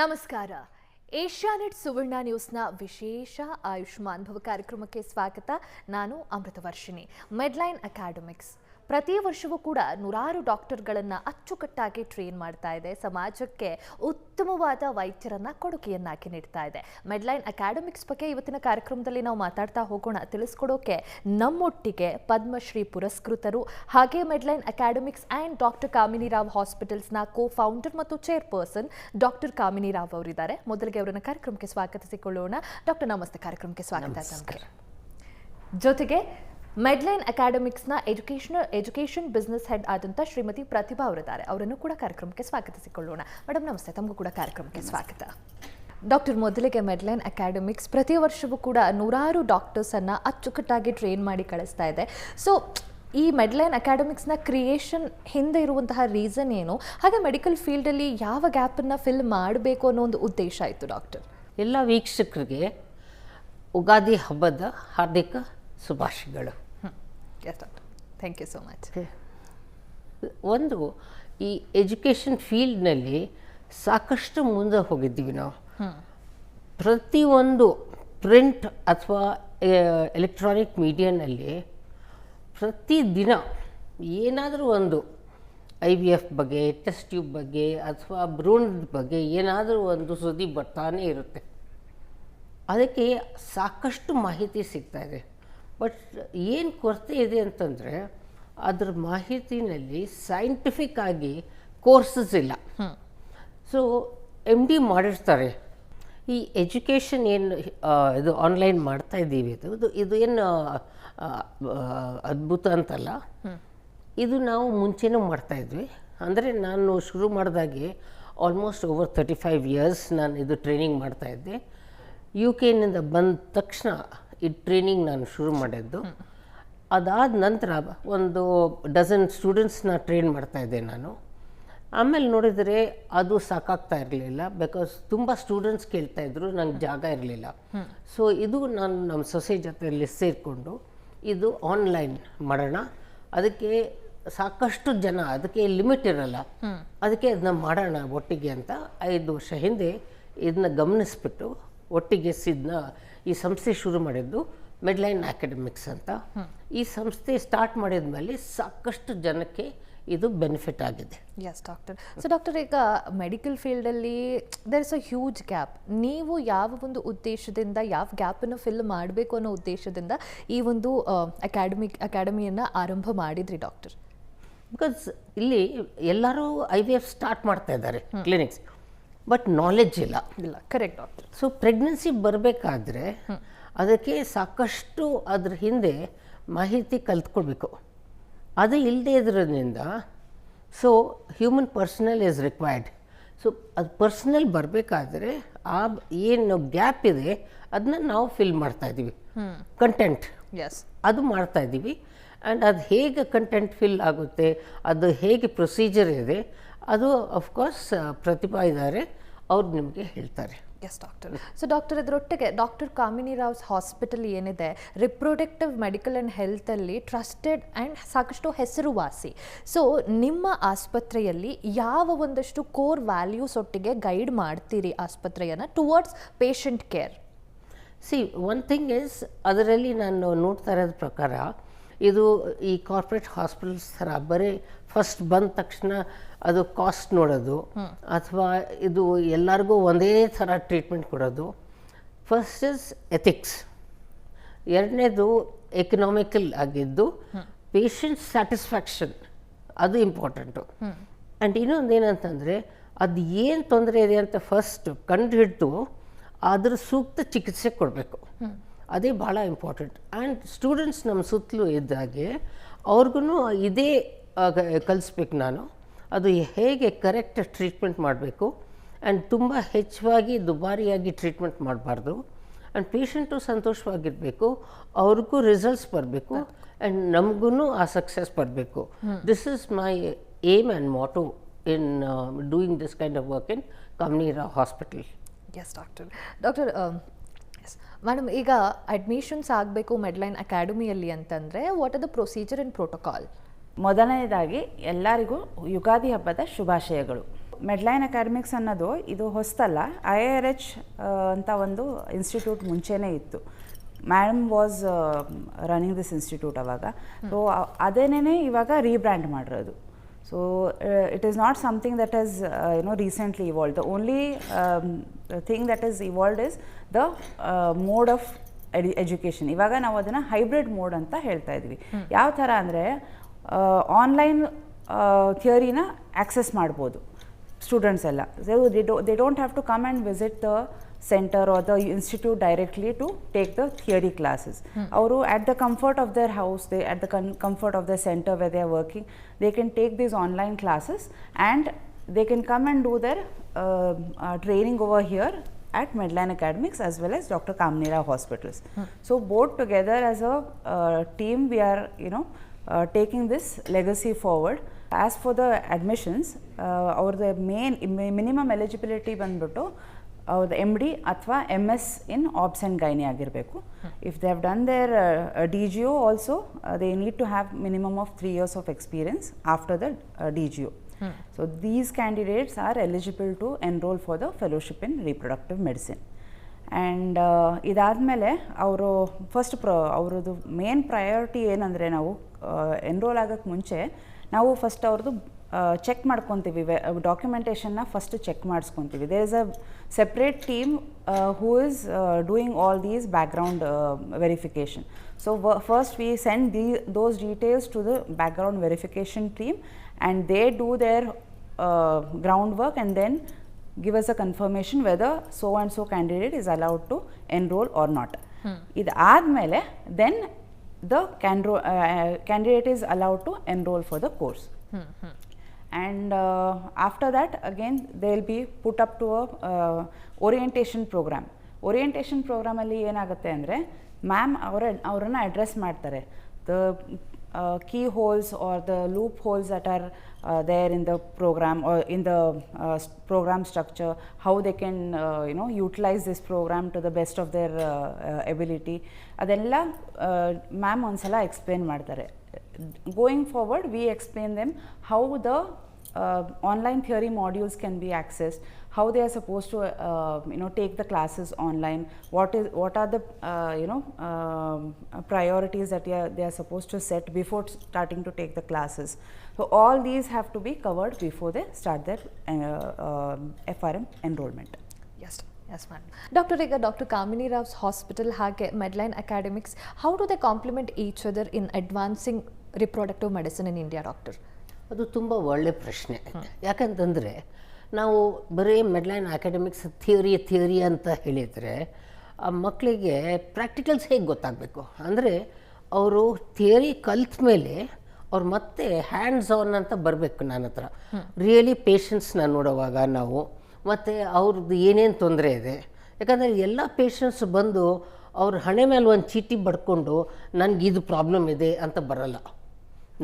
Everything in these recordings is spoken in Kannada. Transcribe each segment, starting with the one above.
ನಮಸ್ಕಾರ. ಏಷ್ಯಾನೆಟ್ ಸುವರ್ಣ ನ್ಯೂಸ್ನ ವಿಶೇಷ ಆಯುಷ್ಮಾನ್ ಭವ ಕಾರ್ಯಕ್ರಮಕ್ಕೆ ಸ್ವಾಗತ. ನಾನು ಅಮೃತವರ್ಷಿಣಿ. ಮೆಡ್ಲೈನ್ ಅಕಾಡೆಮಿಕ್ಸ್ ಪ್ರತಿ ವರ್ಷವೂ ಕೂಡ ನೂರಾರು ಡಾಕ್ಟರ್ಗಳನ್ನು ಅಚ್ಚುಕಟ್ಟಾಗಿ ಟ್ರೈನ್ ಮಾಡ್ತಾ ಇದೆ. ಸಮಾಜಕ್ಕೆ ಉತ್ತಮವಾದ ವೈದ್ಯರನ್ನ ಕೊಡುಗೆಯನ್ನಾಗಿ ನೀಡ್ತಾ ಇದೆ. ಮೆಡ್ಲೈನ್ ಅಕಾಡೆಮಿಕ್ಸ್ ಬಗ್ಗೆ ಇವತ್ತಿನ ಕಾರ್ಯಕ್ರಮದಲ್ಲಿ ನಾವು ಮಾತಾಡ್ತಾ ಹೋಗೋಣ. ತಿಳಿಸ್ಕೊಡೋಕೆ ನಮ್ಮೊಟ್ಟಿಗೆ ಪದ್ಮಶ್ರೀ ಪುರಸ್ಕೃತರು ಹಾಗೆ ಮೆಡ್ಲೈನ್ ಅಕಾಡೆಮಿಕ್ಸ್ ಆ್ಯಂಡ್ ಡಾಕ್ಟರ್ ಕಾಮಿನಿ ರಾವ್ ಹಾಸ್ಪಿಟಲ್ಸ್ನ ಕೋ-ಫೌಂಡರ್ ಮತ್ತು ಚೇರ್ಪರ್ಸನ್ ಡಾಕ್ಟರ್ ಕಾಮಿನಿ ರಾವ್ ಅವರಿದ್ದಾರೆ. ಮೊದಲಿಗೆ ಅವರನ್ನ ಕಾರ್ಯಕ್ರಮಕ್ಕೆ ಸ್ವಾಗತಿಸಿಕೊಳ್ಳೋಣ. ಡಾಕ್ಟರ್ ನಮಸ್ತೆ, ಕಾರ್ಯಕ್ರಮಕ್ಕೆ ಸ್ವಾಗತ. ಜೊತೆಗೆ ಮೆಡ್ಲೈನ್ ಅಕಾಡೆಮಿಕ್ಸ್ನ ಎಜುಕೇಷನ್ ಬಿಸ್ನೆಸ್ ಹೆಡ್ ಆದಂಥ ಶ್ರೀಮತಿ ಪ್ರತಿಭಾ ಅವರಿದ್ದಾರೆ. ಅವರನ್ನು ಕೂಡ ಕಾರ್ಯಕ್ರಮಕ್ಕೆ ಸ್ವಾಗತಿಸಿಕೊಳ್ಳೋಣ. ಮೇಡಮ್ ನಮಸ್ತೆ, ತಮಗೂ ಕೂಡ ಕಾರ್ಯಕ್ರಮಕ್ಕೆ ಸ್ವಾಗತ. ಡಾಕ್ಟರ್, ಮೊದಲಿಗೆ ಮೆಡ್ಲೈನ್ ಅಕಾಡೆಮಿಕ್ಸ್ ಪ್ರತಿ ವರ್ಷವೂ ಕೂಡ ನೂರಾರು ಡಾಕ್ಟರ್ಸನ್ನು ಅಚ್ಚುಕಟ್ಟಾಗಿ ಟ್ರೈನ್ ಮಾಡಿ ಕಳಿಸ್ತಾ ಇದೆ. ಸೊ ಈ ಮೆಡ್ಲೈನ್ ಅಕಾಡೆಮಿಕ್ಸ್ನ ಕ್ರಿಯೇಷನ್ ಹಿಂದೆ ಇರುವಂತಹ ರೀಸನ್ ಏನು, ಹಾಗೆ ಮೆಡಿಕಲ್ ಫೀಲ್ಡಲ್ಲಿ ಯಾವ ಗ್ಯಾಪನ್ನು ಫಿಲ್ ಮಾಡಬೇಕು ಅನ್ನೋ ಒಂದು ಉದ್ದೇಶ ಆಯಿತು ಡಾಕ್ಟರ್? ಎಲ್ಲ ವೀಕ್ಷಕರಿಗೆ ಉಗಾದಿ ಹಬ್ಬದ ಹಾರ್ದಿಕ ಶುಭಾಶಯಗಳು. Thank you so much. ಒಂದು ಈ ಎಜುಕೇಷನ್ ಫೀಲ್ಡ್ನಲ್ಲಿ ಸಾಕಷ್ಟು ಮುಂದೆ ಹೋಗಿದ್ದೀವಿ ನಾವು. ಪ್ರತಿಯೊಂದು ಪ್ರಿಂಟ್ ಅಥವಾ ಎಲೆಕ್ಟ್ರಾನಿಕ್ ಮೀಡಿಯಾನಲ್ಲಿ ಪ್ರತಿದಿನ ಏನಾದರೂ ಒಂದು IVF ಬಗ್ಗೆ, ಟೆಸ್ಟ್ ಟ್ಯೂಬ್ ಬಗ್ಗೆ ಅಥವಾ ಭ್ರೂಣದ ಬಗ್ಗೆ ಏನಾದರೂ ಒಂದು ಸುದ್ದಿ ಬರ್ತಾನೇ ಇರುತ್ತೆ. ಅದಕ್ಕೆ ಸಾಕಷ್ಟು ಮಾಹಿತಿ ಸಿಗ್ತಾಯಿದೆ. ಬಟ್ ಏನು ಕೊರತೆ ಇದೆ ಅಂತಂದರೆ ಅದ್ರ ಮಾಹಿತಿನಲ್ಲಿ ಸೈಂಟಿಫಿಕ್ ಆಗಿ ಕೋರ್ಸಸ್ ಇಲ್ಲ. ಸೊ MD ಮಾಡಿರ್ತಾರೆ. ಈ ಎಜುಕೇಷನ್ ಏನು ಇದು ಆನ್ಲೈನ್ ಮಾಡ್ತಾ ಇದ್ದೀವಿ, ಇದು ಏನು ಅದ್ಭುತ ಅಂತಲ್ಲ. ಇದು ನಾವು ಮುಂಚೆನೂ ಮಾಡ್ತಾಯಿದ್ವಿ. ಅಂದರೆ ನಾನು ಶುರು ಮಾಡಿದಾಗೆ ಆಲ್ಮೋಸ್ಟ್ ಓವರ್ 35 ಇಯರ್ಸ್ ನಾನು ಇದು ಟ್ರೈನಿಂಗ್ ಮಾಡ್ತಾಯಿದ್ದೆ. UK ಬಂದ ತಕ್ಷಣ ಈ ಟ್ರೈನಿಂಗ್ ನಾನು ಶುರು ಮಾಡಿದ್ದು. ಅದಾದ ನಂತರ ಒಂದು ಡಜನ್ ಸ್ಟೂಡೆಂಟ್ಸ್ನ ಟ್ರೈನ್ ಮಾಡ್ತಾಯಿದ್ದೆ ನಾನು. ಆಮೇಲೆ ನೋಡಿದರೆ ಅದು ಸಾಕಾಗ್ತಾ ಇರಲಿಲ್ಲ, ಬಿಕಾಸ್ ತುಂಬ ಸ್ಟೂಡೆಂಟ್ಸ್ ಕೇಳ್ತಾಯಿದ್ರು, ನಂಗೆ ಜಾಗ ಇರಲಿಲ್ಲ. ಸೊ ಇದು ನಾನು ನಮ್ಮ ಸೊಸೆ ಜೊತೆಯಲ್ಲಿ ಸೇರಿಕೊಂಡು ಇದು ಆನ್ಲೈನ್ ಮಾಡೋಣ, ಅದಕ್ಕೆ ಸಾಕಷ್ಟು ಜನ, ಅದಕ್ಕೆ ಲಿಮಿಟ್ ಇರಲ್ಲ, ಅದಕ್ಕೆ ಅದನ್ನ ಮಾಡೋಣ ಒಟ್ಟಿಗೆ ಅಂತ 5 ವರ್ಷ ಹಿಂದೆ ಇದನ್ನ ಗಮನಿಸ್ಬಿಟ್ಟು ಒಟ್ಟಿಗೆ ಈ ಸಂಸ್ಥೆ ಶುರು ಮಾಡಿದ್ದು ಮೆಡ್ಲೈನ್ ಅಕಾಡೆಮಿಕ್ಸ್ ಅಂತ. ಈ ಸಂಸ್ಥೆ ಸ್ಟಾರ್ಟ್ ಮಾಡಿದ ಮೇಲೆ ಸಾಕಷ್ಟು ಜನಕ್ಕೆ ಇದು ಬೆನಿಫಿಟ್ ಆಗಿದೆ. Yes doctor. ಸೊ ಡಾಕ್ಟರ್, ಈಗ ಮೆಡಿಕಲ್ ಫೀಲ್ಡಲ್ಲಿ there is a huge gap. ನೀವು ಯಾವ ಒಂದು ಉದ್ದೇಶದಿಂದ, ಯಾವ ಗ್ಯಾಪನ್ನು ಫಿಲ್ ಮಾಡಬೇಕು ಅನ್ನೋ ಉದ್ದೇಶದಿಂದ ಈ ಒಂದು ಅಕಾಡೆಮಿಯನ್ನು ಆರಂಭ ಮಾಡಿದ್ರಿ ಡಾಕ್ಟರ್? ಬಿಕಾಸ್ ಇಲ್ಲಿ ಎಲ್ಲರೂ IVF ಸ್ಟಾರ್ಟ್ ಮಾಡ್ತಾ ಇದ್ದಾರೆ ಕ್ಲಿನಿಕ್ಸ್, ಬಟ್ ನಾಲೆಡ್ಜ್ ಇಲ್ಲ. Correct doctor. ಸೊ ಪ್ರೆಗ್ನೆನ್ಸಿ ಬರಬೇಕಾದ್ರೆ ಅದಕ್ಕೆ ಸಾಕಷ್ಟು ಅದ್ರ ಹಿಂದೆ ಮಾಹಿತಿ ಕಲ್ತ್ಕೊಳ್ಬೇಕು. ಅದು ಇಲ್ಲದೆ ಇದ್ರಿಂದ so human personal is required. So ಅದು ಪರ್ಸನಲ್ ಬರಬೇಕಾದ್ರೆ ಆ ಏನು ಗ್ಯಾಪ್ ಇದೆ ಅದನ್ನ ನಾವು ಫಿಲ್ ಮಾಡ್ತಾಯಿದ್ದೀವಿ. ಕಂಟೆಂಟ್ ಅದು ಮಾಡ್ತಾಯಿದ್ದೀವಿ. ಆ್ಯಂಡ್ ಅದು ಹೇಗೆ ಕಂಟೆಂಟ್ ಫಿಲ್ ಆಗುತ್ತೆ, ಅದು ಹೇಗೆ ಪ್ರೊಸೀಜರ್ ಇದೆ, ಅದು ಅಫ್ಕೋರ್ಸ್ ಪ್ರತಿಭಾ ಇದ್ದಾರೆ, ಅವ್ರು ನಿಮಗೆ ಹೇಳ್ತಾರೆ. Yes doctor. ಸೊ ಡಾಕ್ಟರ್, ಇದರೊಟ್ಟಿಗೆ ಡಾಕ್ಟರ್ ಕಾಮಿನಿ ರಾವ್ಸ್ ಹಾಸ್ಪಿಟಲ್ ಏನಿದೆ, ರಿಪ್ರೊಡಕ್ಟಿವ್ ಮೆಡಿಕಲ್ ಆ್ಯಂಡ್ ಹೆಲ್ತಲ್ಲಿ ಟ್ರಸ್ಟೆಡ್ ಆ್ಯಂಡ್ ಸಾಕಷ್ಟು ಹೆಸರುವಾಸಿ. ಸೊ ನಿಮ್ಮ ಆಸ್ಪತ್ರೆಯಲ್ಲಿ ಯಾವ ಒಂದಷ್ಟು ಕೋರ್ ವ್ಯಾಲ್ಯೂಸ್ ಒಟ್ಟಿಗೆ ಗೈಡ್ ಮಾಡ್ತೀರಿ ಆಸ್ಪತ್ರೆಯನ್ನು towards patient care? One thing is, ಅದರಲ್ಲಿ ನಾನು ನೋಡ್ತಾ ಇರೋದ ಪ್ರಕಾರ ಇದು ಈ ಕಾರ್ಪೊರೇಟ್ ಹಾಸ್ಪಿಟಲ್ಸ್ ಥರ ಬರೀ ಫಸ್ಟ್ ಬಂದ ತಕ್ಷಣ ಅದು ಕಾಸ್ಟ್ ನೋಡೋದು ಅಥವಾ ಇದು ಎಲ್ಲರಿಗೂ ಒಂದೇ ಥರ ಟ್ರೀಟ್ಮೆಂಟ್ ಕೊಡೋದು. ಫಸ್ಟ್ ಇಸ್ ಎಥಿಕ್ಸ್, ಎರಡನೇದು ಎಕನಾಮಿಕಲ್ ಆಗಿದ್ದು ಪೇಷಂಟ್ ಸ್ಯಾಟಿಸ್ಫ್ಯಾಕ್ಷನ್, ಅದು ಇಂಪಾರ್ಟೆಂಟು. ಆ್ಯಂಡ್ ಇನ್ನೊಂದು ಏನಂತಂದರೆ ಅದು ಏನು ತೊಂದರೆ ಇದೆ ಅಂತ ಫಸ್ಟ್ ಕಂಡು ಹಿಡಿದು ಅದ್ರ ಸೂಕ್ತ ಚಿಕಿತ್ಸೆ ಕೊಡಬೇಕು. ಅದೇ ಭಾಳ ಇಂಪಾರ್ಟೆಂಟ್. ಆ್ಯಂಡ್ ಸ್ಟೂಡೆಂಟ್ಸ್ ನಮ್ಮ ಸುತ್ತಲೂ ಇದ್ದಾಗೆ ಅವ್ರಿಗೂ ಇದೇ ಕಲಿಸ್ಬೇಕು ನಾನು, ಅದು ಹೇಗೆ ಕರೆಕ್ಟ್ ಟ್ರೀಟ್ಮೆಂಟ್ ಮಾಡಬೇಕು. ಆ್ಯಂಡ್ ತುಂಬ ಹೆಚ್ಚಾಗಿ ದುಬಾರಿಯಾಗಿ ಟ್ರೀಟ್ಮೆಂಟ್ ಮಾಡಬಾರ್ದು. ಆ್ಯಂಡ್ ಪೇಷಂಟು ಸಂತೋಷವಾಗಿರಬೇಕು, ಅವ್ರಿಗೂ ರಿಸಲ್ಟ್ಸ್ ಬರಬೇಕು, ಆ್ಯಂಡ್ ನಮಗೂ ಆ ಸಕ್ಸಸ್ ಬರಬೇಕು. This is my aim and motto in doing this kind of work in Kamini Rao hospital. Yes doctor. Doctor madam, ಈಗ ಅಡ್ಮಿಷನ್ಸ್ ಆಗಬೇಕು ಮೆಡ್ಲೈನ್ ಅಕಾಡೆಮಿಯಲ್ಲಿ ಅಂತಂದರೆ what are the procedure and protocol? ಮೊದಲನೇದಾಗಿ ಎಲ್ಲರಿಗೂ ಯುಗಾದಿ ಹಬ್ಬದ ಶುಭಾಶಯಗಳು. ಮೆಡ್ಲೈನ್ ಅಕಾಡೆಮಿಕ್ಸ್ ಅನ್ನೋದು ಇದು ಹೊಸತಲ್ಲ. IIRH ಅಂತ ಒಂದು ಇನ್ಸ್ಟಿಟ್ಯೂಟ್ ಮುಂಚೆನೇ ಇತ್ತು. Madam was running this institute ಅವಾಗ. ಸೊ ಅದೇನೇ ಇವಾಗ ರೀಬ್ರ್ಯಾಂಡ್ ಮಾಡಿರೋದು. So it is not something that is recently evolved. The only thing that is evolved is the mode of education. ಇವಾಗ ನಾವು ಅದನ್ನು ಹೈಬ್ರಿಡ್ ಮೋಡ್ ಅಂತ ಹೇಳ್ತಾ ಇದ್ವಿ. ಯಾವ ಥರ ಅಂದರೆ ಆನ್ಲೈನ್ ಥಿಯರಿನ ಆಕ್ಸೆಸ್ ಮಾಡ್ಬೋದು ಸ್ಟೂಡೆಂಟ್ಸ್ ಎಲ್ಲ. They don't have to come and visit the center or the institute directly to take the theory classes. Avaru at the comfort of their house, they at the comfort of the center where they are working, they can take these online classes and they can come and do their training over here at Medline Academics as well as Dr. Kamnira hospitals. So both together as a team we are taking this legacy forward. As for the admissions, our the main minimum eligibility ಬಂದ್ಬಿಟ್ಟು ಅವ್ರದ್ದು MD ಅಥವಾ MS in Obs and Gynae ಆಗಿರಬೇಕು. If they have done their DGO also, they need to have minimum of 3 years of experience after the DGO. So these candidates are eligible to enroll for the fellowship in reproductive medicine. And ಇದಾದಮೇಲೆ ಅವರು ಫಸ್ಟ್ ಅವ್ರದ್ದು ಮೇನ್ ಪ್ರಯಾರಿಟಿ ಏನಂದರೆ, ನಾವು ಎನ್ರೋಲ್ ಆಗೋಕ್ಕೆ ಮುಂಚೆ ನಾವು ಫಸ್ಟ್ ಅವ್ರದ್ದು ಚೆಕ್ ಮಾಡ್ಕೊತೀವಿ, ಡಾಕ್ಯುಮೆಂಟೇಷನ್ನ ಫಸ್ಟ್ ಚೆಕ್ ಮಾಡಿಸ್ಕೊತೀವಿ. There is a separate team who is doing all these background verification. So first we send those details to the background verification team and they do their groundwork and then give us a confirmation whether so and so candidate is allowed to enroll or not. ಇದಾದಮೇಲೆ then the candidate is allowed to enroll for the course. And after that again they will be put up to a orientation program. Orientation program ಅಲ್ಲಿ ಏನಾಗುತ್ತೆ ಅಂದರೆ, ಮ್ಯಾಮ್ ಅವರನ್ನು ಅಡ್ರೆಸ್ ಮಾಡ್ತಾರೆ. The key holes or the loopholes that are there in the program or in the program structure, how they can utilize this program to the best of their ability, ಅದೆಲ್ಲ ಮ್ಯಾಮ್ ಒಂದ್ಸಲ ಎಕ್ಸ್ಪ್ಲೇನ್ ಮಾಡ್ತಾರೆ. Going forward we explain them how the online theory modules can be accessed, how they are supposed to take the classes online, what are the priorities that they are supposed to set before starting to take the classes. So all these have to be covered before they start their FRM enrollment. Yes ma'am. Doctor, ಈಗ Dr. Kamini Rao's hospital ಹಾಗೆ Medline Academics, how do they complement each other in advancing reproductive medicine in India, doctor? ಅದು ತುಂಬ ಒಳ್ಳೆ ಪ್ರಶ್ನೆ. ಯಾಕಂತಂದರೆ ನಾವು ಬರೀ ಮೆಡ್ಲೈನ್ ಅಕಾಡೆಮಿಕ್ಸ್ ಥಿಯರಿ ಅಂತ ಹೇಳಿದರೆ ಆ ಮಕ್ಕಳಿಗೆ ಪ್ರಾಕ್ಟಿಕಲ್ಸ್ ಹೇಗೆ ಗೊತ್ತಾಗಬೇಕು ಅಂದರೆ, ಅವರು ಥಿಯರಿ ಕಲ್ತ ಮೇಲೆ ಅವ್ರು ಮತ್ತೆ ಹ್ಯಾಂಡ್ಸ್ ಆನ್ ಅಂತ ಬರಬೇಕು ನನ್ನ ಹತ್ರ. ರಿಯಲಿ ಪೇಷಂಟ್ಸ್ನ ನೋಡುವಾಗ ನಾವು ಮತ್ತು ಅವ್ರದ್ದು ಏನೇನು ತೊಂದರೆ ಇದೆ. ಯಾಕಂದರೆ ಎಲ್ಲ ಪೇಷಂಟ್ಸ್ ಬಂದು ಅವ್ರ ಹಣೆ ಮೇಲೆ ಒಂದು ಚೀಟಿ ಬಡ್ಕೊಂಡು ನನಗಿದು ಪ್ರಾಬ್ಲಮ್ ಇದೆ ಅಂತ ಬರಲ್ಲ.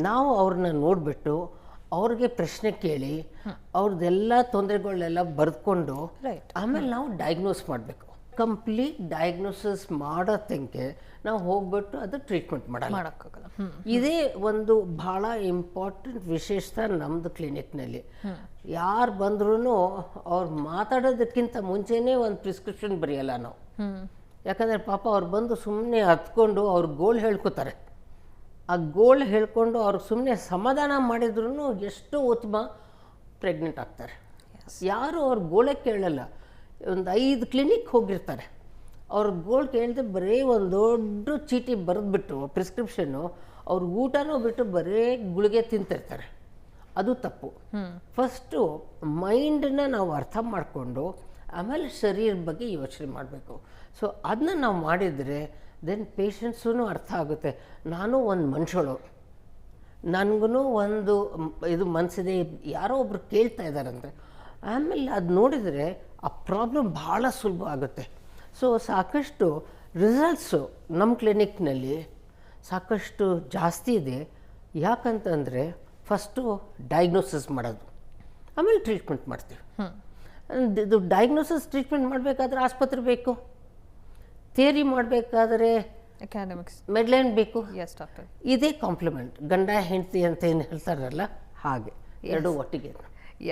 ನಾವು ಅವ್ರನ್ನ ನೋಡಿಬಿಟ್ಟು ಅವ್ರಿಗೆ ಪ್ರಶ್ನೆ ಕೇಳಿ ಅವ್ರದ್ದೆಲ್ಲ ತೊಂದರೆಗಳನ್ನೆಲ್ಲ ಬರೆದುಕೊಂಡು ಆಮೇಲೆ ನಾವು ಡಯಾಗ್ನೋಸ್ ಮಾಡಬೇಕು. ಕಂಪ್ಲೀಟ್ ಡಯಾಗ್ನೋಸಿಸ್ ಮಾಡೋ ತನಕ ನಾವು ಹೋಗ್ಬಿಟ್ಟು ಅದು ಟ್ರೀಟ್ಮೆಂಟ್ ಮಾಡೋಕ್ಕಾಗಲ್ಲ. ಇದೇ ಒಂದು ಭಾಳ ಇಂಪಾರ್ಟೆಂಟ್ ವಿಶೇಷತೆ ನಮ್ಮದು ಕ್ಲಿನಿಕ್ನಲ್ಲಿ. ಯಾರು ಬಂದ್ರೂ ಅವ್ರು ಮಾತಾಡೋದಕ್ಕಿಂತ ಮುಂಚೆನೇ ಒಂದು ಪ್ರಿಸ್ಕ್ರಿಪ್ಷನ್ ಬರೆಯಲ್ಲ ನಾವು. ಯಾಕಂದರೆ ಪಾಪ ಅವ್ರು ಬಂದು ಸುಮ್ಮನೆ ಹತ್ಕೊಂಡು ಅವ್ರ ಗೋಲ್ ಹೇಳ್ಕೊತಾರೆ. ಆ ಗೋಲ್ ಹೇಳ್ಕೊಂಡು ಅವ್ರಿಗೆ ಸುಮ್ಮನೆ ಸಮಾಧಾನ ಮಾಡಿದ್ರೂ ಎಷ್ಟೋ ಉತ್ತಮ ಪ್ರೆಗ್ನೆಂಟ್ ಆಗ್ತಾರೆ. ಯಾರು ಅವ್ರ ಗೋಳೇ ಕೇಳಲ್ಲ. ಒಂದು 5 ಕ್ಲಿನಿಕ್ ಹೋಗಿರ್ತಾರೆ, ಅವ್ರ ಗೋಲ್ ಕೇಳಿದ್ರೆ ಬರೀ ಒಂದು ದೊಡ್ಡ ಚೀಟಿ ಬರೆದ್ಬಿಟ್ಟು ಪ್ರಿಸ್ಕ್ರಿಪ್ಷನ್ನು ಅವ್ರ ಊಟನೂ ಬಿಟ್ಟು ಬರೀ ಗುಳಿಗೆ ತಿಂತಿರ್ತಾರೆ. ಅದು ತಪ್ಪು. ಫಸ್ಟು ಮೈಂಡನ್ನ ನಾವು ಅರ್ಥ ಮಾಡಿಕೊಂಡು ಆಮೇಲೆ ಶರೀರದ ಬಗ್ಗೆ ಯೋಚನೆ ಮಾಡಬೇಕು. ಸೊ ಅದನ್ನ ನಾವು ಮಾಡಿದರೆ ದೆನ್ ಪೇಷಂಟ್ಸೂ ಅರ್ಥ ಆಗುತ್ತೆ. ನಾನು ಒಂದು ಮನುಷ್ಯಳು, ನನಗೂ ಒಂದು ಇದು ಮನಸ್ಸಿದೆ, ಯಾರೋ ಒಬ್ರು ಕೇಳ್ತಾ ಇದ್ದಾರಂತೆ. ಆಮೇಲೆ ಅದು ನೋಡಿದರೆ ಆ ಪ್ರಾಬ್ಲಮ್ ಭಾಳ ಸುಲಭ ಆಗುತ್ತೆ. ಸೊ ಸಾಕಷ್ಟು ರಿಸಲ್ಟ್ಸು ನಮ್ಮ ಕ್ಲಿನಿಕ್ನಲ್ಲಿ ಸಾಕಷ್ಟು ಜಾಸ್ತಿ ಇದೆ. ಯಾಕಂತಂದರೆ ಫಸ್ಟು ಡಯಾಗ್ನೋಸಿಸ್ ಮಾಡೋದು, ಆಮೇಲೆ ಟ್ರೀಟ್ಮೆಂಟ್ ಮಾಡ್ತೀವಿ. ಇದು ಡಯಾಗ್ನೋಸಿಸ್ ಟ್ರೀಟ್ಮೆಂಟ್ ಮಾಡಬೇಕಾದ್ರೆ ಆಸ್ಪತ್ರೆ ಬೇಕು, ಥಿಯರಿ ಮಾಡಬೇಕಾದ್ರೆ ಅಕಾಡೆಮಿಕ್ಸ್ ಮೆಡ್ಲೈನ್ ಬೇಕು. ಡಾಕ್ಟರ್, ಇದೇ ಕಾಂಪ್ಲಿಮೆಂಟ್, ಗಂಡ ಹೆಂಡತಿ ಅಂತ ಏನು ಹೇಳ್ತಾರಲ್ಲ ಹಾಗೆ ಎರಡು ಒಟ್ಟಿಗೆ.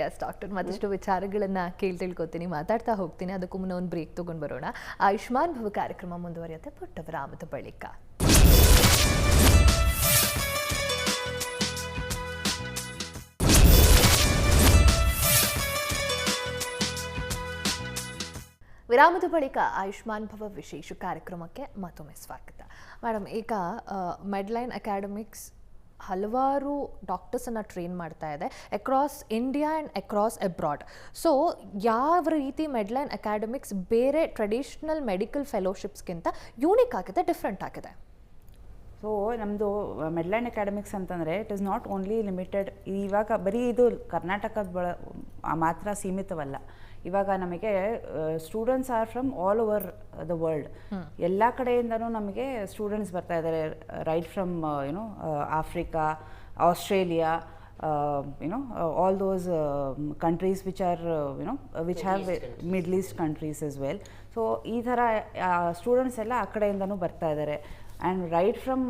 ಎಸ್ ಡಾಕ್ಟರ್, ಮತ್ತಷ್ಟು ವಿಚಾರಗಳನ್ನ ತಿಳ್ಕೊತೀನಿ, ಮಾತಾಡ್ತಾ ಹೋಗ್ತೀನಿ. ಅದಕ್ಕೂ ಮುನ್ನ ಒಂದು ಬ್ರೇಕ್ ತಗೊಂಡು ಬರೋಣ. ಆಯುಷ್ಮಾನ್ ಭವ ಕಾರ್ಯಕ್ರಮ ಮುಂದುವರಿಯುತ್ತೆ ಪುಟ್ಟ ವಿರಾಮದ ಬಳಿಕ. ವಿರಾಮದ ಬಳಿಕ ಆಯುಷ್ಮಾನ್ ಭವ ವಿಶೇಷ ಕಾರ್ಯಕ್ರಮಕ್ಕೆ ಮತ್ತೊಮ್ಮೆ ಸ್ವಾಗತ. ಮೇಡಮ್, ಈಗ ಮೆಡ್ಲೈನ್ ಅಕಾಡೆಮಿಕ್ಸ್ ಹಲವಾರು ಡಾಕ್ಟರ್ಸನ್ನು ಟ್ರೈನ್ ಮಾಡ್ತಾ ಇದೆ across India and across abroad. So ಯಾವ ರೀತಿ ಮೆಡ್ಲೈನ್ ಅಕಾಡೆಮಿಕ್ಸ್ ಬೇರೆ ಟ್ರೆಡಿಷ್ನಲ್ ಮೆಡಿಕಲ್ ಫೆಲೋಶಿಪ್ಸ್ಗಿಂತ ಯೂನಿಕ್ ಆಗಿದೆ, ಡಿಫ್ರೆಂಟ್ ಆಗಿದೆ? ಸೊ ನಮ್ಮದು ಮೆಡ್ಲೈನ್ ಅಕಾಡೆಮಿಕ್ಸ್ ಅಂತಂದರೆ it is not only limited, ಇವಾಗ ಬರೀ ಇದು ಕರ್ನಾಟಕದ ಮಾತ್ರ ಸೀಮಿತವಲ್ಲ. ಇವಾಗ ನಮಗೆ students are from all over the world. ಎಲ್ಲ ಕಡೆಯಿಂದನೂ ನಮಗೆ ಸ್ಟೂಡೆಂಟ್ಸ್ ಬರ್ತಾ ಇದ್ದಾರೆ, right from Africa, Australia, all those countries which are which have Middle East countries as well. So ಈ ಥರ ಸ್ಟೂಡೆಂಟ್ಸ್ ಎಲ್ಲ ಆ ಕಡೆಯಿಂದನೂ ಬರ್ತಾ ಇದ್ದಾರೆ. And right from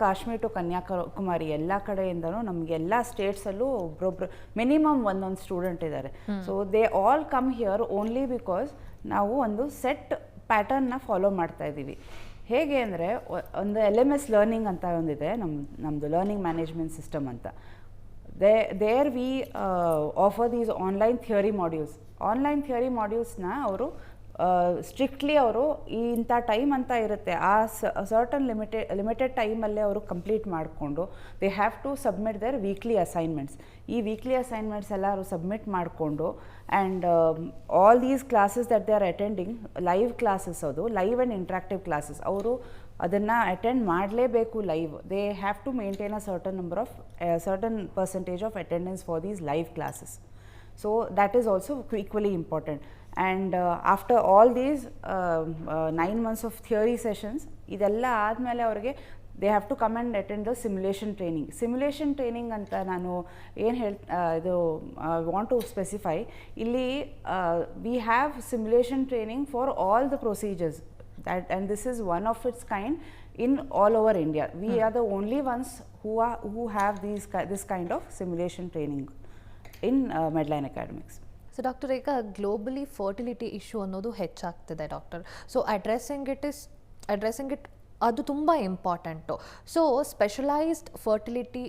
Kashmir to Kanyakumari ಎಲ್ಲ ಕಡೆಯಿಂದನೂ ನಮಗೆ ಎಲ್ಲ ಸ್ಟೇಟ್ಸಲ್ಲೂ ಒಬ್ಬೊಬ್ರು ಮಿನಿಮಮ್ ಒಂದೊಂದು ಸ್ಟೂಡೆಂಟ್ ಇದ್ದಾರೆ. So they all come here only because ನಾವು ಒಂದು ಸೆಟ್ ಪ್ಯಾಟರ್ನ್ನ ಫಾಲೋ ಮಾಡ್ತಾ ಇದ್ದೀವಿ. ಹೇಗೆ ಅಂದರೆ ಒಂದು LMS ಲರ್ನಿಂಗ್ ಅಂತ ಒಂದಿದೆ, ನಮ್ಮದು ಲರ್ನಿಂಗ್ ಮ್ಯಾನೇಜ್ಮೆಂಟ್ ಸಿಸ್ಟಮ್ ಅಂತ. There we offer these online theory modules. Online theory ಮಾಡ್ಯೂಲ್ಸ್ನ ಅವರು ಸ್ಟ್ರಿಕ್ಟ್ಲಿ ಅವರು ಇಂಥ ಟೈಮ್ ಅಂತ ಇರುತ್ತೆ, ಆ ಸರ್ಟನ್ ಲಿಮಿಟೆಡ್ ಟೈಮಲ್ಲೇ ಅವರು ಕಂಪ್ಲೀಟ್ ಮಾಡಿಕೊಂಡು they have to submit their weekly assignments. ಈ ವೀಕ್ಲಿ ಅಸೈನ್ಮೆಂಟ್ಸ್ ಎಲ್ಲ ಅವರು ಸಬ್ಮಿಟ್ ಮಾಡಿಕೊಂಡು and all these classes that they are attending, live classes, ಅದು ಲೈವ್ ಆ್ಯಂಡ್ ಇಂಟ್ರಾಕ್ಟಿವ್ ಕ್ಲಾಸಸ್, ಅವರು ಅದನ್ನು ಅಟೆಂಡ್ ಮಾಡಲೇಬೇಕು live. They have to maintain a certain percentage of attendance for these live classes. So that is also equally important. And after all these 9 months of theory sessions, ಇದೆಲ್ಲ ಆದಮೇಲೆ ಅವ್ರಿಗೆ they have to come and attend the simulation training. Simulation training ಅಂತ ನಾನು ಏನು ಇದು ವಾಂಟ್ ಟು ಸ್ಪೆಸಿಫೈ ಇಲ್ಲಿ, we have simulation training for all the procedures that, and this is one of its kind in all over India. We are the only ones who have this kind of simulation training in Medline Academics. So doctor, ಈಗ ಗ್ಲೋಬಲಿ ಫರ್ಟಿಲಿಟಿ ಇಶ್ಯೂ ಅನ್ನೋದು ಹೆಚ್ಚಾಗ್ತಿದೆ ಡಾಕ್ಟರ್. ಸೊ ಅಡ್ರೆಸ್ಸಿಂಗ್ ಇಟ್ ಅದು ತುಂಬ important. So specialised fertility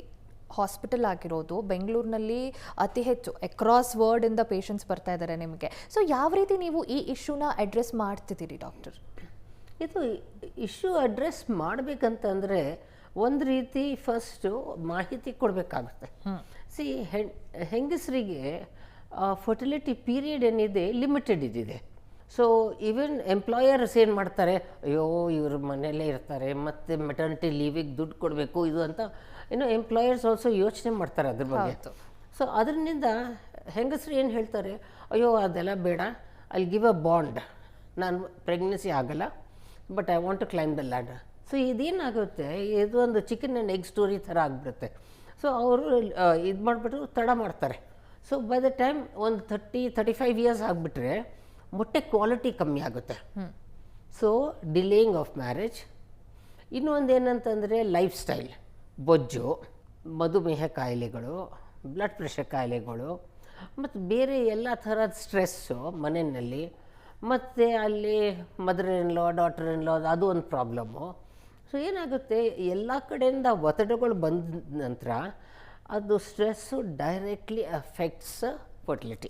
hospital ಆಗಿರೋದು ಬೆಂಗಳೂರಿನಲ್ಲಿ ಅತಿ ಹೆಚ್ಚು ಅಕ್ರಾಸ್ ವರ್ಲ್ಡಿಂದ ಪೇಷಂಟ್ಸ್ ಬರ್ತಾ ಇದ್ದಾರೆ ನಿಮಗೆ. ಸೊ ಯಾವ ರೀತಿ ನೀವು ಈ ಇಶ್ಯೂನ ಅಡ್ರೆಸ್ ಮಾಡ್ತಿದ್ದೀರಿ ಡಾಕ್ಟರ್? ಇದು ಇಶ್ಯೂ ಅಡ್ರೆಸ್ ಮಾಡಬೇಕಂತಂದರೆ ಒಂದು ರೀತಿ ಫಸ್ಟು ಮಾಹಿತಿ ಕೊಡಬೇಕಾಗುತ್ತೆ. ಸಿ ಹೆಂಗಸರಿಗೆ ಫರ್ಟಿಲಿಟಿ ಪೀರಿಯಡ್ ಏನಿದೆ ಲಿಮಿಟೆಡ್ ಇದಿದೆ. ಸೊ ಈವನ್ ಎಂಪ್ಲಾಯರ್ಸ್ ಏನು ಮಾಡ್ತಾರೆ, ಅಯ್ಯೋ ಇವರು ಮನೆಯಲ್ಲೇ ಇರ್ತಾರೆ ಮತ್ತು ಮೆಟರ್ನಿಟಿ ಲೀವಿಗೆ ದುಡ್ಡು ಕೊಡಬೇಕು ಇದು ಅಂತ ಎಂಪ್ಲಾಯರ್ಸ್ ಆಲ್ಸೋ ಯೋಚನೆ ಮಾಡ್ತಾರೆ ಅದ್ರ ಬಗ್ಗೆ. ಸೊ ಅದರಿಂದ ಹೆಂಗಸರು ಏನು ಹೇಳ್ತಾರೆ, ಅಯ್ಯೋ ಅದೆಲ್ಲ ಬೇಡ, ಅಲ್ಲಿ ಗಿವ್ ಅ ಬಾಂಡ್, ನಾನು ಪ್ರೆಗ್ನೆನ್ಸಿ ಆಗಲ್ಲ but I want to climb the ladder. So ಇದೇನಾಗುತ್ತೆ, ಇದು ಒಂದು ಚಿಕನ್ ಆ್ಯಂಡ್ ಎಗ್ ಸ್ಟೋರಿ ಥರ ಆಗಿಬಿಡುತ್ತೆ. ಸೊ ಅವರು ಇದು ಮಾಡಿಬಿಟ್ಟು ತಡ ಮಾಡ್ತಾರೆ. ಸೊ ಬೈ ದ ಟೈಮ್ ಒಂದು 30-35 ಇಯರ್ಸ್ ಆಗಿಬಿಟ್ರೆ ಮೊಟ್ಟೆ ಕ್ವಾಲಿಟಿ ಕಮ್ಮಿ ಆಗುತ್ತೆ. So delaying of marriage. ಇನ್ನೊಂದು ಏನಂತಂದರೆ ಲೈಫ್ ಸ್ಟೈಲ್, ಬೊಜ್ಜು, ಮಧುಮೇಹ ಕಾಯಿಲೆಗಳು, ಬ್ಲಡ್ ಪ್ರೆಷರ್ ಕಾಯಿಲೆಗಳು, ಮತ್ತು ಬೇರೆ ಎಲ್ಲ ಥರದ ಸ್ಟ್ರೆಸ್ಸು ಮನೆಯಲ್ಲಿ, ಮತ್ತು ಅಲ್ಲಿ mother in law, daughter in ಲಾ, ಅದು ಒಂದು ಪ್ರಾಬ್ಲಮ್ಮು. ಸೊ ಏನಾಗುತ್ತೆ, ಎಲ್ಲ ಕಡೆಯಿಂದ ಒತ್ತಡಗಳು ಬಂದ ನಂತರ ಅದು stress directly affects fertility.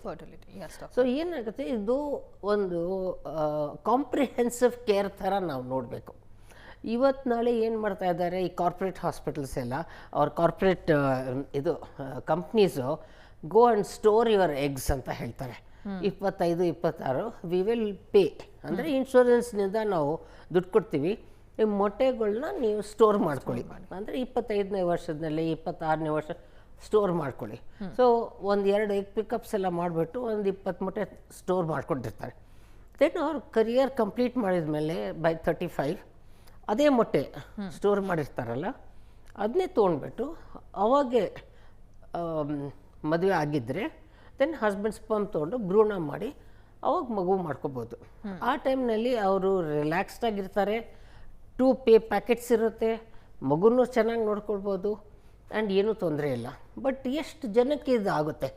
So ಏನಾಗುತ್ತೆ, ಇದು ಒಂದು ಕಾಂಪ್ರಿಹೆನ್ಸಿವ್ ಕೇರ್ ಥರ ನಾವು ನೋಡಬೇಕು. ಇವತ್ತು ನಾಳೆ ಏನು ಮಾಡ್ತಾ ಇದ್ದಾರೆ ಈ ಕಾರ್ಪೊರೇಟ್ ಹಾಸ್ಪಿಟಲ್ಸ್ ಎಲ್ಲ, ಅವ್ರ ಕಾರ್ಪೊರೇಟ್ ಇದು companies go and store your eggs ಅಂತ ಹೇಳ್ತಾರೆ. 25-26 ವಿ ವಿಲ್ ಪೇ, ಅಂದರೆ ಇನ್ಶೂರೆನ್ಸ್ನಿಂದ ನಾವು ದುಡ್ಡು ಕೊಡ್ತೀವಿ, ಈ ಮೊಟ್ಟೆಗಳನ್ನ ನೀವು ಸ್ಟೋರ್ ಮಾಡ್ಕೊಳ್ಳಿ, ಅಂದರೆ 25ನೇ ವರ್ಷದಲ್ಲಿ 26ನೇ ವರ್ಷ ಸ್ಟೋರ್ ಮಾಡ್ಕೊಳ್ಳಿ. ಸೊ 1-2 ಎಗ್ ಪಿಕಪ್ಸ್ ಎಲ್ಲ ಮಾಡಿಬಿಟ್ಟು ಒಂದು 20 ಮೊಟ್ಟೆ ಸ್ಟೋರ್ ಮಾಡ್ಕೊಂಡಿರ್ತಾರೆ. ದೆನ್ ಅವ್ರು ಕರಿಯರ್ ಕಂಪ್ಲೀಟ್ ಮಾಡಿದ ಮೇಲೆ ಬೈ 35 ಅದೇ ಮೊಟ್ಟೆ ಸ್ಟೋರ್ ಮಾಡಿರ್ತಾರಲ್ಲ ಅದನ್ನೇ ತೊಗೊಂಡ್ಬಿಟ್ಟು ಅವಾಗೆ ಮದುವೆ ಆಗಿದ್ದರೆ ದೆನ್ ಹಸ್ಬೆಂಡ್ ಸ್ಪರ್ಮ್ ತೊಗೊಂಡು ಭ್ರೂಣ ಮಾಡಿ ಅವಾಗ ಮಗು ಮಾಡ್ಕೋಬೋದು. ಆ ಟೈಮ್ನಲ್ಲಿ ಅವರು ರಿಲ್ಯಾಕ್ಸ್ಡ್ ಆಗಿರ್ತಾರೆ, 2 ಪೇ ಪ್ಯಾಕೆಟ್ಸ್ ಇರುತ್ತೆ, ಮಗುನೂ ಚೆನ್ನಾಗಿ ನೋಡ್ಕೊಳ್ಬೋದು ಆ್ಯಂಡ್ ಏನೂ ತೊಂದರೆ ಇಲ್ಲ. ಬಟ್ ಎಷ್ಟು ಜನಕ್ಕೆ ಇದು ಆಗುತ್ತೆ?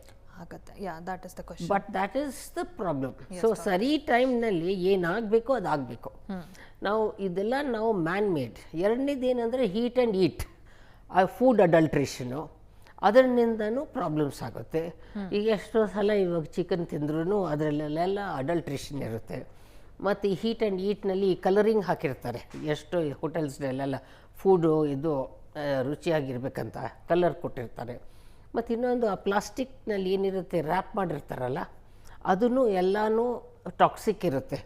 ಆಗತ್ತೆ. Yeah, that is the question. But that is the problem. So ಸರಿ ಟೈಮ್ನಲ್ಲಿ ಏನಾಗಬೇಕು ಅದಾಗಬೇಕು. ನಾವು ಇದೆಲ್ಲ ನಾವು ಮ್ಯಾನ್ ಮೇಡ್. ಎರಡನೇದು ಏನಂದರೆ ಹೀಟ್ ಆ್ಯಂಡ್ ಈಟ್, ಆ ಫುಡ್ ಅಡಲ್ಟ್ರೇಷನು, ಅದರಿಂದನೂ ಪ್ರಾಬ್ಲಮ್ಸ್ ಆಗುತ್ತೆ. ಈಗ ಎಷ್ಟೋ ಸಲ ಇವಾಗ ಚಿಕನ್ ತಿಂದ್ರೂ ಅದರಲ್ಲೆಲ್ಲ ಅಡಲ್ಟ್ರೇಷನ್ ಇರುತ್ತೆ. ಮತ್ತು ಈ ಹೀಟ್ ಆ್ಯಂಡ್ ಈಟ್ನಲ್ಲಿ ಕಲರಿಂಗ್ ಹಾಕಿರ್ತಾರೆ. ಎಷ್ಟೋ ಹೋಟೆಲ್ಸ್ನಲ್ಲೆಲ್ಲ ಫುಡು ಇದು ರುಚಿಯಾಗಿರ್ಬೇಕಂತ ಕಲರ್ ಕೊಟ್ಟಿರ್ತಾರೆ. ಮತ್ತು ಇನ್ನೊಂದು ಆ ಪ್ಲಾಸ್ಟಿಕ್ನಲ್ಲಿ ಏನಿರುತ್ತೆ ರ್ಯಾಪ್ ಮಾಡಿರ್ತಾರಲ್ಲ, ಅದೂ ಎಲ್ಲನೂ ಟಾಕ್ಸಿಕ್ ಇರುತ್ತೆ.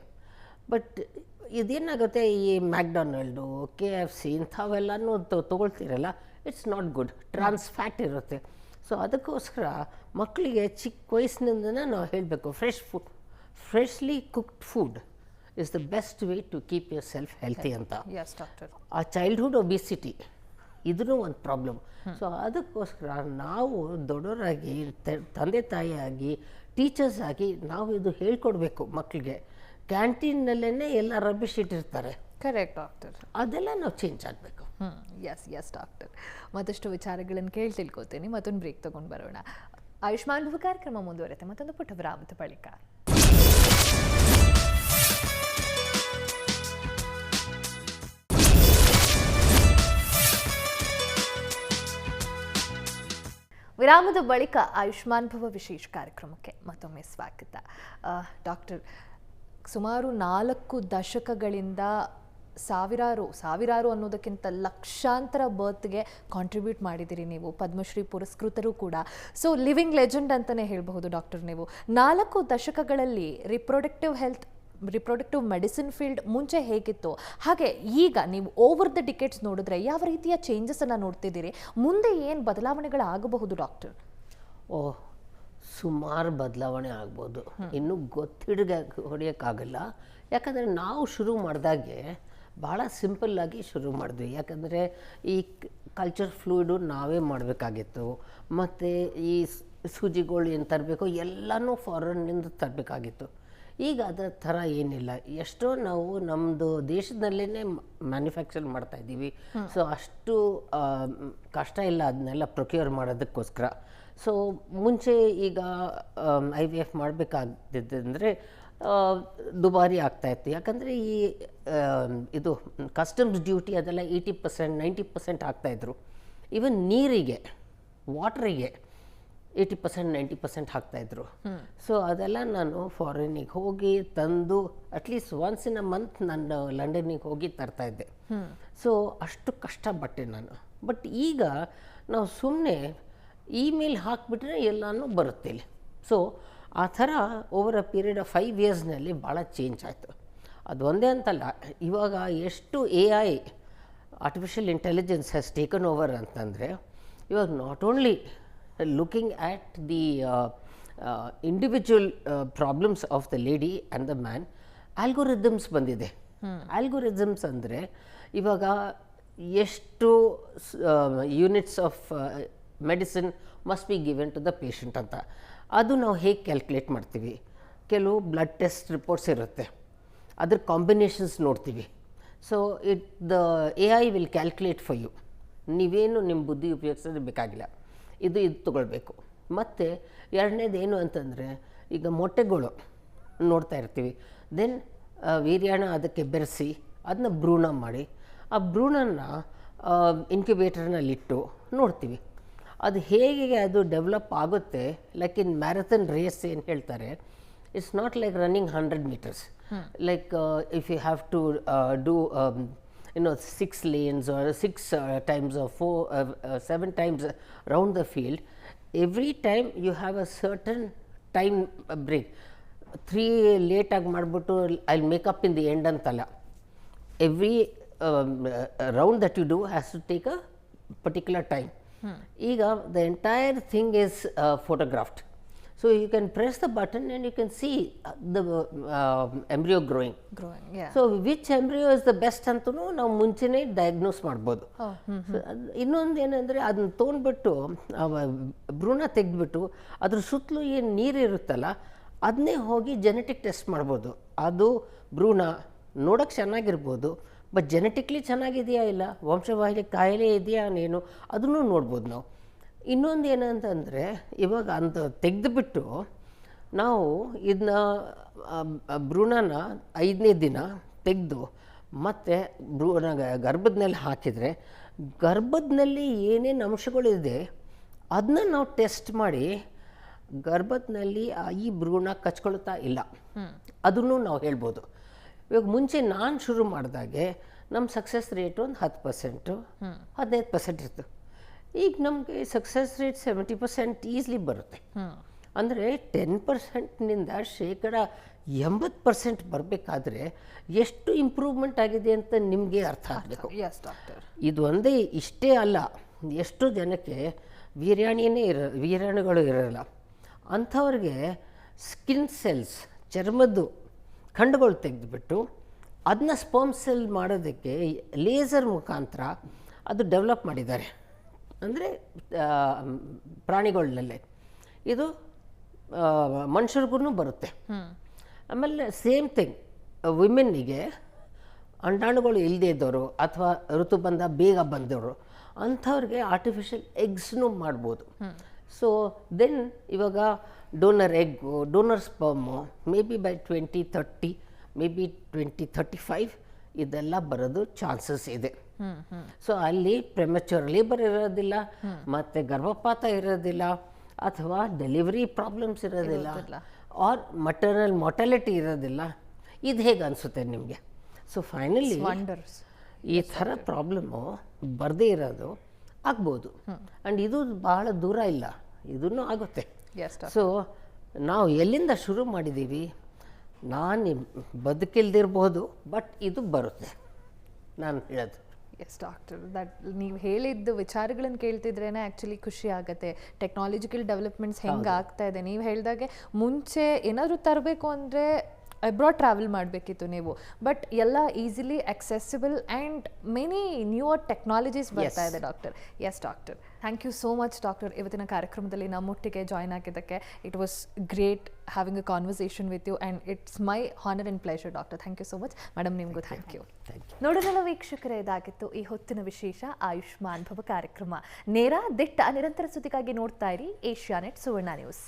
ಬಟ್ ಇದೇನಾಗುತ್ತೆ, ಈ ಮ್ಯಾಕ್ಡೊನಾಲ್ಡು, KFC ಇಂಥವೆಲ್ಲನೂ ತೊಗೊಳ್ತೀರಲ್ಲ, it's not good. Trans fat ಇರುತ್ತೆ. ಸೊ ಅದಕ್ಕೋಸ್ಕರ ಮಕ್ಕಳಿಗೆ ಚಿಕ್ಕ ವಯಸ್ಸಿನಿಂದನೇ ನಾವು ಹೇಳಬೇಕು, freshly cooked food is the best way to keep yourself healthy ಅಂತ. Yes doctor. ಆ ಚೈಲ್ಡ್ಹುಡ್ ಒಬಿಸಿಟಿ ಇದೂ ಒಂದು ಪ್ರಾಬ್ಲಮ್. ಸೊ ಅದಕ್ಕೋಸ್ಕರ ನಾವು ದೊಡ್ಡವರಾಗಿ ತಂದೆ ತಾಯಿಯಾಗಿ ಟೀಚರ್ಸ್ ಆಗಿ ನಾವು ಇದು ಹೇಳ್ಕೊಡ್ಬೇಕು ಮಕ್ಕಳಿಗೆ. ಕ್ಯಾಂಟೀನ್ನಲ್ಲೇ ಎಲ್ಲ ರಬ್ಬಿಶ್ ಇಟ್ಟಿರ್ತಾರೆ. Correct doctor. ಅದೆಲ್ಲ ನಾವು ಚೇಂಜ್ ಆಗಬೇಕು. Yes doctor. ಮತ್ತಷ್ಟು ವಿಚಾರಗಳನ್ನು ತಿಳ್ಕೊತೀನಿ. ಮತ್ತೊಂದು ಬ್ರೇಕ್ ತಗೊಂಡು ಬರೋಣ. ಆಯುಷ್ಮಾನ್ ಭವ ಕಾರ್ಯಕ್ರಮ ಮುಂದುವರೆತೆ ಮತ್ತೊಂದು ಪುಟ್ಟ ವಿರಾಮದ ಬಳಿಕ. ವಿರಾಮದ ಬಳಿಕ ಆಯುಷ್ಮಾನ್ ಭವ ವಿಶೇಷ ಕಾರ್ಯಕ್ರಮಕ್ಕೆ ಮತ್ತೊಮ್ಮೆ ಸ್ವಾಗತ. ಡಾಕ್ಟರ್, ಸುಮಾರು 4 ದಶಕಗಳಿಂದ ಸಾವಿರಾರು ಅನ್ನೋದಕ್ಕಿಂತ ಲಕ್ಷಾಂತರ ಬರ್ತ್ಗೆ ಕಾಂಟ್ರಿಬ್ಯೂಟ್ ಮಾಡಿದ್ದೀರಿ ನೀವು. ಪದ್ಮಶ್ರೀ ಪುರಸ್ಕೃತರು ಕೂಡ. ಸೊ ಲಿವಿಂಗ್ ಲೆಜೆಂಡ್ ಅಂತಲೇ ಹೇಳಬಹುದು ಡಾಕ್ಟರ್ ನೀವು. 4 ದಶಕಗಳಲ್ಲಿ ರಿಪ್ರೊಡಕ್ಟಿವ್ ಮೆಡಿಸಿನ್ ಫೀಲ್ಡ್ ಮುಂಚೆ ಹೇಗಿತ್ತು, ಹಾಗೆ ಈಗ ನೀವು ಓವರ್ ದ ಡಿಕೆಟ್ಸ್ ನೋಡಿದ್ರೆ ಯಾವ ರೀತಿಯ ಚೇಂಜಸನ್ನು ನೋಡ್ತಿದ್ದೀರಿ, ಮುಂದೆ ಏನು ಬದಲಾವಣೆಗಳಾಗಬಹುದು ಡಾಕ್ಟರ್? ಸುಮಾರು ಬದಲಾವಣೆ ಆಗ್ಬೋದು. ಇನ್ನೂ ಹೊಡೆಯೋಕ್ಕಾಗಲ್ಲ. ಯಾಕಂದರೆ ನಾವು ಶುರು ಮಾಡಿದಾಗೆ ಭಾಳ ಸಿಂಪಲ್ಲಾಗಿ ಶುರು ಮಾಡಿದ್ವಿ. ಯಾಕಂದರೆ ಈ ಕಲ್ಚರ್ ಫ್ಲೂಯಿಡು ನಾವೇ ಮಾಡಬೇಕಾಗಿತ್ತು. ಮತ್ತು ಈ ಸೂಜಿಗಳು ಏನು ತರಬೇಕು ಎಲ್ಲನೂ ಫಾರಿನ್ನಿಂದ ತರಬೇಕಾಗಿತ್ತು. ಈಗ ಅದರ ಥರ ಏನಿಲ್ಲ. ಎಷ್ಟೋ ನಾವು ನಮ್ಮದು ದೇಶದಲ್ಲೇ ಮ್ಯಾನುಫ್ಯಾಕ್ಚರ್ ಮಾಡ್ತಾಯಿದ್ದೀವಿ. ಸೊ ಅಷ್ಟು ಕಷ್ಟ ಇಲ್ಲ ಅದನ್ನೆಲ್ಲ ಪ್ರೊಕ್ಯೂರ್ ಮಾಡೋದಕ್ಕೋಸ್ಕರ. ಸೊ ಮುಂಚೆ ಈಗ IVF ಮಾಡಬೇಕಾಗಿದ್ದಂದರೆ ದುಬಾರಿ ಆಗ್ತಾಯಿತ್ತು. ಯಾಕಂದರೆ ಈ ಇದು ಕಸ್ಟಮ್ಸ್ ಡ್ಯೂಟಿ ಅದೆಲ್ಲ 80% 90% ಹಾಕ್ತಾಯಿದ್ರು. ಈವನ್ ನೀರಿಗೆ, ವಾಟ್ರಿಗೆ 80% 90% ಹಾಕ್ತಾಯಿದ್ರು. ಸೊ ಅದೆಲ್ಲ ನಾನು ಫಾರಿನಿಗೆ ಹೋಗಿ ತಂದು at least once in a month ನಾನು ಲಂಡನ್ನಿಗೆ ಹೋಗಿ ತರ್ತಾಯಿದ್ದೆ. ಸೊ ಅಷ್ಟು ಕಷ್ಟಪಟ್ಟೆ ನಾನು. ಬಟ್ ಈಗ ನಾವು ಸುಮ್ಮನೆ ಇಮೇಲ್ ಹಾಕಿಬಿಟ್ರೆ ಎಲ್ಲನೂ ಬರುತ್ತೆ ಇಲ್ಲಿ. ಸೊ ಆ ಥರ ಓವರ್ ಅ ಪೀರಿಯಡ್ ಆಫ್ 5 ಇಯರ್ಸ್ನಲ್ಲಿ ಭಾಳ ಚೇಂಜ್ ಆಯಿತು. ಅದು ಒಂದೇ ಅಂತಲ್ಲ, ಇವಾಗ ಎಷ್ಟು AI artificial intelligence has taken over ಅಂತಂದರೆ, ಇವಾಗ not only looking at the individual problems of the lady and the man, algorithms ಬಂದಿದೆ. ಆಲ್ಗೋರಿದಮ್ಸ್ ಅಂದರೆ ಇವಾಗ ಎಷ್ಟು units of medicine must be given to the patient ಅಂತ, ಅದು ನಾವು ಹೇಗೆ ಕ್ಯಾಲ್ಕುಲೇಟ್ ಮಾಡ್ತೀವಿ. ಕೆಲವು ಬ್ಲಡ್ ಟೆಸ್ಟ್ ರಿಪೋರ್ಟ್ಸ್ ಇರುತ್ತೆ, ಅದ್ರ ಕಾಂಬಿನೇಷನ್ಸ್ ನೋಡ್ತೀವಿ. So the AI will calculate for you. ನೀವೇನು ನಿಮ್ಮ ಬುದ್ಧಿ ಉಪಯೋಗಿಸೋದು ಬೇಕಾಗಿಲ್ಲ, ಇದು ತೊಗೊಳ್ಬೇಕು. ಮತ್ತು ಎರಡನೇದು ಏನು ಅಂತಂದರೆ, ಈಗ ಮೊಟ್ಟೆಗಳು ನೋಡ್ತಾ ಇರ್ತೀವಿ. ದೆನ್ ವೀರ್ಯಾಣ ಅದಕ್ಕೆ ಬೆರೆಸಿ ಅದನ್ನ ಭ್ರೂಣ ಮಾಡಿ, ಆ ಭ್ರೂಣನ ಇನ್ಕ್ಯುಬೇಟರ್ನಲ್ಲಿಟ್ಟು ನೋಡ್ತೀವಿ. ಅದು ಹೇಗೆ ಅದು ಡೆವಲಪ್ ಆಗುತ್ತೆ. ಲೈಕ್ ಇನ್ ಮ್ಯಾರಥನ್ ರೇಸ್ ಏನು ಹೇಳ್ತಾರೆ, it's not like running 100 meters. Like if you have to do 6 lanes or 6 times or 7 times around the field, every time you have a certain time break. 3 ಲೇಟಾಗಿ ಮಾಡಿಬಿಟ್ಟು I'll make up in the end ಅಂತಲ್ಲ. Every round that you do has to take a particular time. ಈಗ the entire thing is photographed. So you can press the button and you can see the embryo growing. Yeah. So which embryo is the best ಅಂತೂ ನಾವು ಮುಂಚೆನೇ ಡಯಾಗ್ನೋಸ್ ಮಾಡ್ಬೋದು. ಇನ್ನೊಂದು ಏನಂದರೆ, ಅದನ್ನ ತೊಗೊಂಡ್ಬಿಟ್ಟು ಭ್ರೂಣ ತೆಗೆದ್ಬಿಟ್ಟು ಅದ್ರ ಸುತ್ತಲೂ ಏನು ನೀರಿರುತ್ತಲ್ಲ ಅದನ್ನೇ ಹೋಗಿ ಜೆನೆಟಿಕ್ ಟೆಸ್ಟ್ ಮಾಡ್ಬೋದು. ಅದು ಭ್ರೂಣ ನೋಡೋಕ್ಕೆ ಚೆನ್ನಾಗಿರ್ಬೋದು, ಬಟ್ ಜೆನೆಟಿಕ್ಲಿ ಚೆನ್ನಾಗಿದೆಯಾ ಇಲ್ಲ, ವಂಶವಾಹಿ ಕಾಯಿಲೆ ಇದೆಯಾ ಏನು, ಅದನ್ನು ನೋಡ್ಬೋದು ನಾವು. ಇನ್ನೊಂದು ಏನಂತಂದರೆ ಇವಾಗ ಅಂತ ತೆಗೆದುಬಿಟ್ಟು ನಾವು ಇದನ್ನ ಭ್ರೂಣನ 5ನೇ ದಿನ ತೆಗೆದು ಮತ್ತು ಭ್ರೂಣ ಗರ್ಭದಲ್ಲಿ ಹಾಕಿದರೆ ಗರ್ಭದಲ್ಲಿ ಏನೇನು ಅಂಶಗಳಿದೆ ಅದನ್ನ ನಾವು ಟೆಸ್ಟ್ ಮಾಡಿ ಗರ್ಭದಲ್ಲಿ ಈ ಭ್ರೂಣ ಕಚ್ಕೊಳ್ತಾ ಇಲ್ಲ ಅದನ್ನು ನಾವು ಹೇಳ್ಬೋದು. ಇವಾಗ ಮುಂಚೆ ನಾನು ಶುರು ಮಾಡಿದಾಗೆ ನಮ್ಮ ಸಕ್ಸಸ್ ರೇಟ್ ಒಂದು 10%, 15% ಇತ್ತು. ಈಗ ನಮಗೆ ಸಕ್ಸಸ್ ರೇಟ್ 70% ಈಸ್ಲಿ ಬರುತ್ತೆ. ಅಂದರೆ 10%ನಿಂದ ಶೇಕಡ 80% ಬರಬೇಕಾದ್ರೆ ಎಷ್ಟು ಇಂಪ್ರೂವ್ಮೆಂಟ್ ಆಗಿದೆ ಅಂತ ನಿಮಗೆ ಅರ್ಥ ಆಗಬೇಕು. Yes doctor. ಇದು ಒಂದೇ ಇಷ್ಟೇ ಅಲ್ಲ, ಎಷ್ಟು ಜನಕ್ಕೆ ವೀರ್ಯಾಣುಗಳು ಇರೋಲ್ಲ ಅಂಥವ್ರಿಗೆ ಸ್ಕಿನ್ ಸೆಲ್ಸ್, ಚರ್ಮದ್ದು ಖಂಡಗಳು ತೆಗೆದುಬಿಟ್ಟು ಅದನ್ನ ಸ್ಪರ್ಮ್ ಸೆಲ್ ಮಾಡೋದಕ್ಕೆ ಲೇಸರ್ ಮುಖಾಂತರ ಅದು ಡೆವಲಪ್ ಮಾಡಿದ್ದಾರೆ. ಅಂದರೆ ಪ್ರಾಣಿಗಳಲ್ಲೇ ಇದು ಮನುಷ್ಯರಿಗೂ ಬರುತ್ತೆ. ಆಮೇಲೆ ಸೇಮ್ ಥಿಂಗ್ ವಿಮೆನ್ನಿಗೆ ಅಂಡಾಣುಗಳು ಇಲ್ಲದೇ ಇದ್ದವರು ಅಥವಾ ಋತುಬಂಧ ಬೇಗ ಬಂದವರು ಅಂಥವ್ರಿಗೆ ಆರ್ಟಿಫಿಷಿಯಲ್ ಎಗ್ಸ್ನೂ ಮಾಡ್ಬೋದು. ಸೊ ದೆನ್ ಇವಾಗ donor egg, donor sperm may be by 2030, may be 2035 ಇದೆಲ್ಲ ಬರೋದು ಚಾನ್ಸಸ್ ಇದೆ. ಸೊ ಅಲ್ಲಿ ಪ್ರೆಮೆಚೂರ್ ಲೇಬರ್ ಇರೋದಿಲ್ಲ, ಮತ್ತು ಗರ್ಭಪಾತ ಇರೋದಿಲ್ಲ, ಅಥವಾ ಡೆಲಿವರಿ ಪ್ರಾಬ್ಲಮ್ಸ್ ಇರೋದಿಲ್ಲ, ಆರ್ ಮಟರ್ನಲ್ ಮಾರ್ಟಾಲಿಟಿ ಇರೋದಿಲ್ಲ. ಇದು ಹೇಗೆ ಅನಿಸುತ್ತೆ ನಿಮಗೆ? ಸೊ ಫೈನಲಿ ಈ ಥರ ಪ್ರಾಬ್ಲಮ್ಮು ಬರದೇ ಇರೋದು ಆಗ್ಬೋದು. ಆ್ಯಂಡ್ ಇದು ಬಹಳ ದೂರ ಇಲ್ಲ, ಇದೂ ಆಗುತ್ತೆ. ಸೊ ನಾವು ಎಲ್ಲಿಂದ ಶುರು ಮಾಡಿದ್ದೀವಿ, ನಾನು ಬದುಕಿಲ್ದಿರ್ಬೋದು, ಬಟ್ ಇದು ಬರುತ್ತೆ ನಾನು ಹೇಳೋದು. ಎಸ್ ಡಾಕ್ಟರ್, ದಟ್ ನೀವು ಹೇಳಿದ್ದು ವಿಚಾರಗಳನ್ನು ಕೇಳ್ತಿದ್ರೇ ಆ್ಯಕ್ಚುಲಿ ಖುಷಿ ಆಗುತ್ತೆ. ಟೆಕ್ನಾಲಜಿಕಲ್ ಡೆವಲಪ್ಮೆಂಟ್ಸ್ ಹೆಂಗೆ ಆಗ್ತಾ ಇದೆ. ನೀವು ಹೇಳಿದಾಗೆ ಮುಂಚೆ ಏನಾದರೂ ತರಬೇಕು ಅಂದರೆ ಅಬ್ರಾಡ್ ಟ್ರಾವೆಲ್ ಮಾಡಬೇಕಿತ್ತು ನೀವು, ಬಟ್ ಎಲ್ಲ easily accessible and many newer technologies ಬರ್ತಾ ಇದೆ doctor. Yes doctor, thank you so much doctor. ಇವತ್ತಿನ ಕಾರ್ಯಕ್ರಮದಲ್ಲಿ ನಮ್ಮೊಟ್ಟಿಗೆ ಜಾಯ್ನ್ ಆಗಿದ್ದಕ್ಕೆ it was great having a conversation with you and it's my honour and pleasure doctor. Thank you so much madam. ನಿಮಗೂ ಥ್ಯಾಂಕ್ ಯು. ನೋಡೋದಲ್ಲ ವೀಕ್ಷಕರೇ, ಇದಾಗಿತ್ತು ಈ ಹೊತ್ತಿನ ವಿಶೇಷ ಆಯುಷ್ಮಾನ್ ಭವ ಕಾರ್ಯಕ್ರಮ. ನೇರ ದಿಟ್ಟ ನಿರಂತರ ಸುದ್ದಿಗಾಗಿ ನೋಡ್ತಾ ಇರಿ ಏಷ್ಯಾನೆಟ್ ಸುವರ್ಣ ನ್ಯೂಸ್.